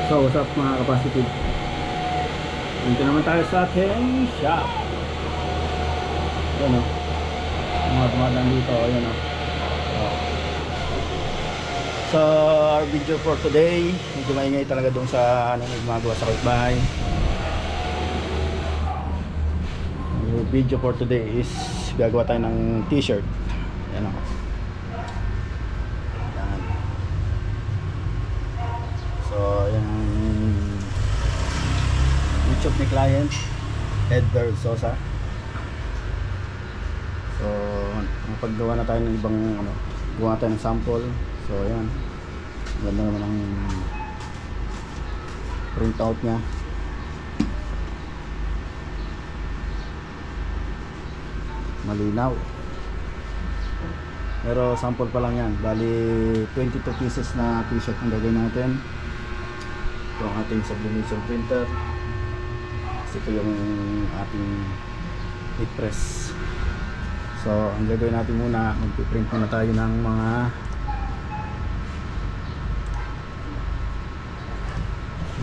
So what's up mga kapasitive, dito naman tayo sa ating shop. Ayan o, mga dumadaan dito. Ayan o. So our video for today, medyo maingay talaga doon sa ano, gumagawa sa kapitbahay. Our video for today is gagawa tayo ng t-shirt. Ayan o. So yan ang YouTube ni client Edgar Sosa. So paggawa na tayo ng ibang ano, gawa tayo ng sample. So yan, ganda naman ang print out nya. Malinaw, pero sample pa lang yan. Bali 22 pieces na t-shirt ang gagawin natin. Ito ang ating sublimation printer. Kasi ito yung ating heat press. So ang gagawin natin muna, magpiprint muna tayo ng mga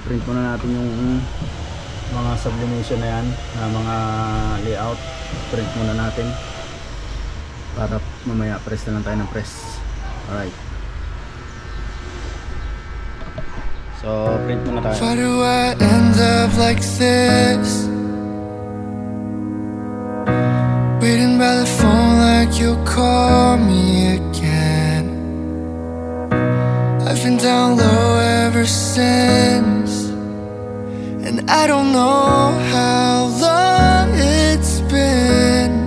print muna natin yung mga sublimation na yan, na mga layout. Print muna natin para mamaya press na lang tayo ng press. Alright, so print muna tayo. Why do I end up like this? Waiting by the phone like you'll call me again. I've been down low ever since, and I don't know how long it's been.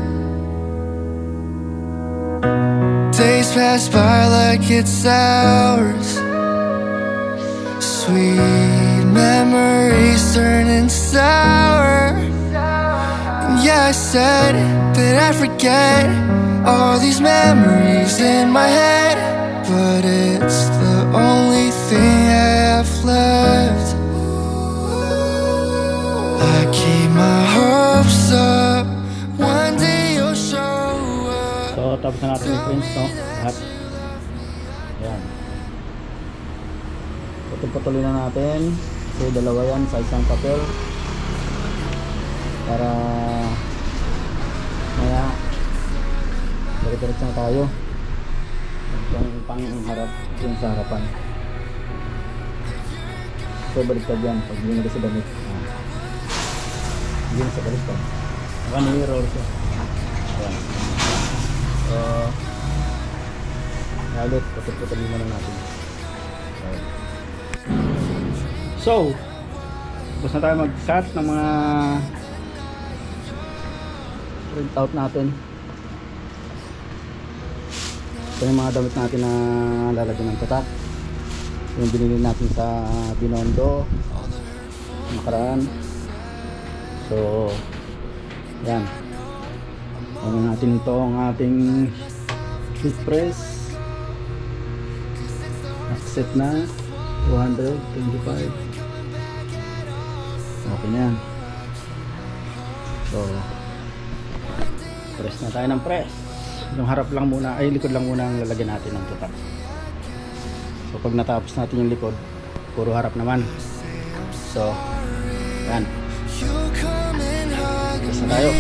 Days pass by like it's hours. Sweet memories turning sour. And yeah, I said that I'd forget all these memories in my head, but it's the only thing I have left. I keep my hopes up, one day you'll show up. So tapos na natin yung print, no? Lahat. Ayan, patuloy na natin. So dalawa yan sa isang papel para maya diretso na tayo. Yung pangharap yung sa harapan. So baliktad yan pag hindi na sa damit. Hindi na sa baliktad, naka-mirror siya. Ayan. So halit, patuloy muna natin. So tapos na tayo mag-cut ng mga print out natin. Ito yung mga damit natin na lalagyan ng tatak, yung binili natin sa Binondo nakaraan. So yan, ano natin ito, ang ating heat press nakaset na 225. Okay na yan. So press na tayo ng press. Yung harap lang muna, ay likod lang muna ang lalagyan natin ng tutak. So pag natapos natin yung likod, puro harap naman. So yan, press na tayo.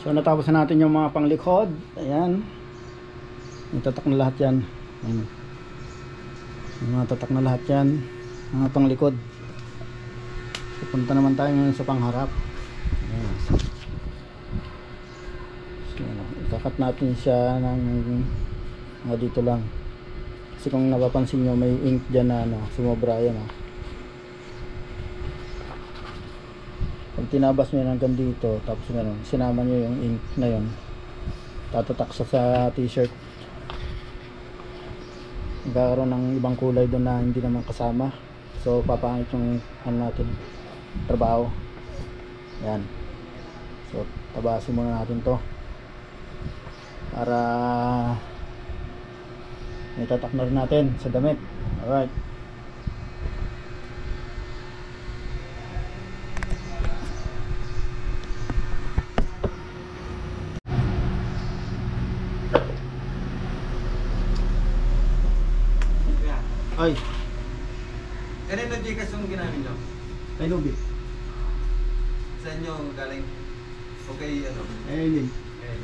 So natapos na natin yung mga panglikod. Ayan, itatak na lahat yan. Ayan. Mga tatak na lahat yan. Mga panglikod. Pupunta naman tayo ngayon sa pangharap. Ayan. So, ikakat natin siya ng mga dito lang. Kasi kung napapansin nyo, may ink dyan na sumobra yan. Pag tinabas nyo hanggang dito, tapos sinama nyo yung ink na yun, tatatak sa t-shirt. Magkakaroon ng ibang kulay doon na hindi naman kasama. So papangit yung natin trabaho. Yan. So tabasin muna natin to para may tatak na rin natin sa damit. Alright. Ay, Kanino Gcash yung ginamit nyo? ay Nubi. Saan nyo galing? Okay, ano? Ayun. Okay.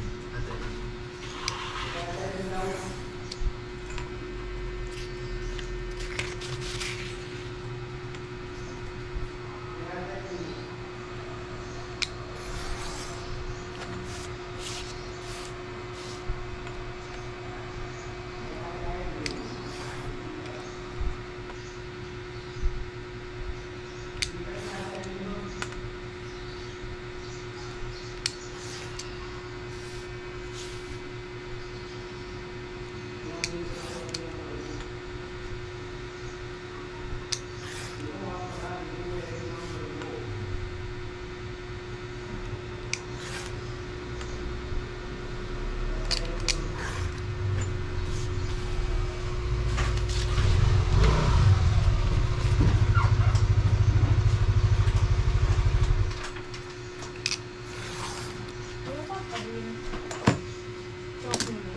Ate.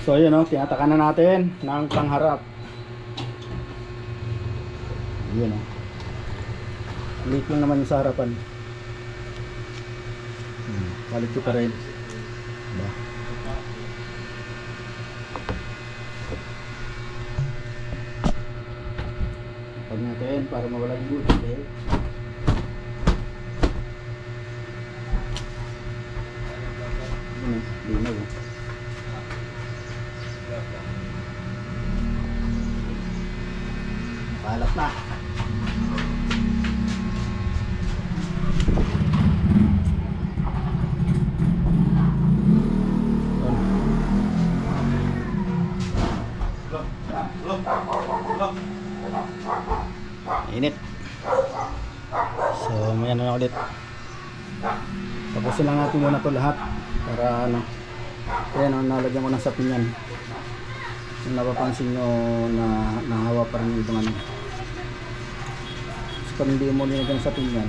So yun tinatakan na natin ng pangharap. Yun Liit lang naman yung sa harapan. Quality pa rin. Diba? Pag natin para mawala yung buti. Linaw. Nakalat na. Init. So may na ulit. Tapusin lang natin muna to lahat para ayan nalagyan ko ng sapin yan. Kung napapansin nyo na nahawa pa rin itong so kung hindi mo nilagyan sa sapin yan,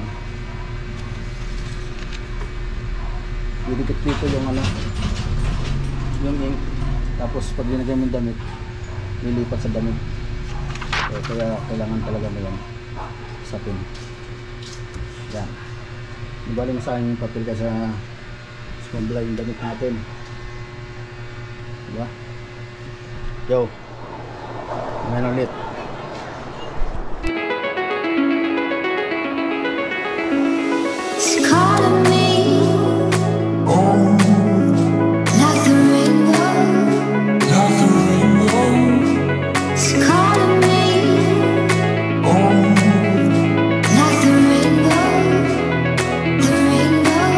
didikit dito yung yung ink, tapos pag linagay mo yung damit lilipat sa damit. So kaya kailangan talaga mo yan sapin. Yan, ibalik sa akin yung papel ka sa smobla yung damit natin, diba? Yo, ngayon ulit. It's calling me like the rainbow. It's calling me like the rainbow. The rainbow.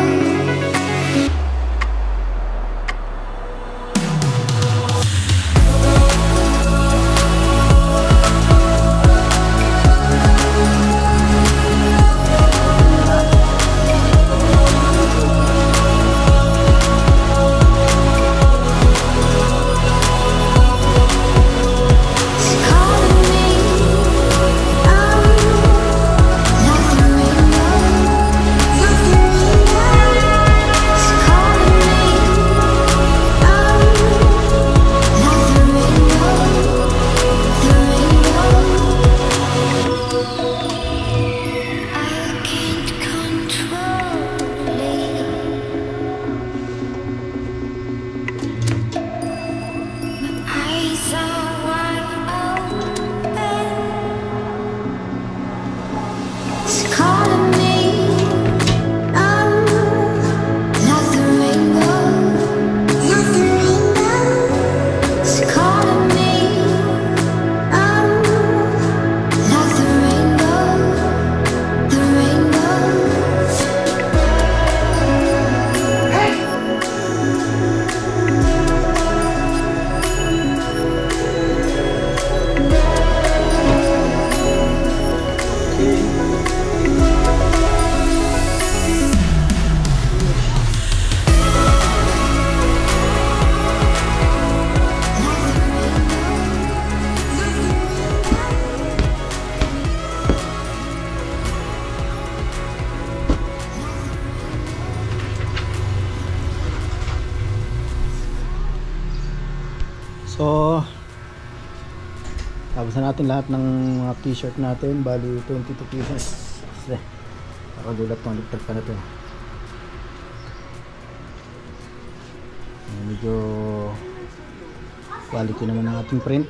So tapos na natin lahat ng mga t-shirt natin, bali 22 pieces. Nakagulat ng electric pa na to. Medyo quality naman ang ating print.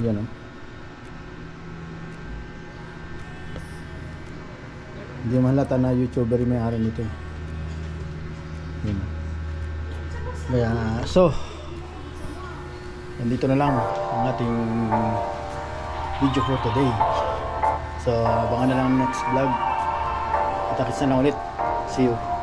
Yan o. Hindi mahalata na YouTuber yung may-ari nito. Yan. Kaya, so nandito na lang ang ating video for today. So abangan na lang next vlog. Kita-kits na lang ulit. See you.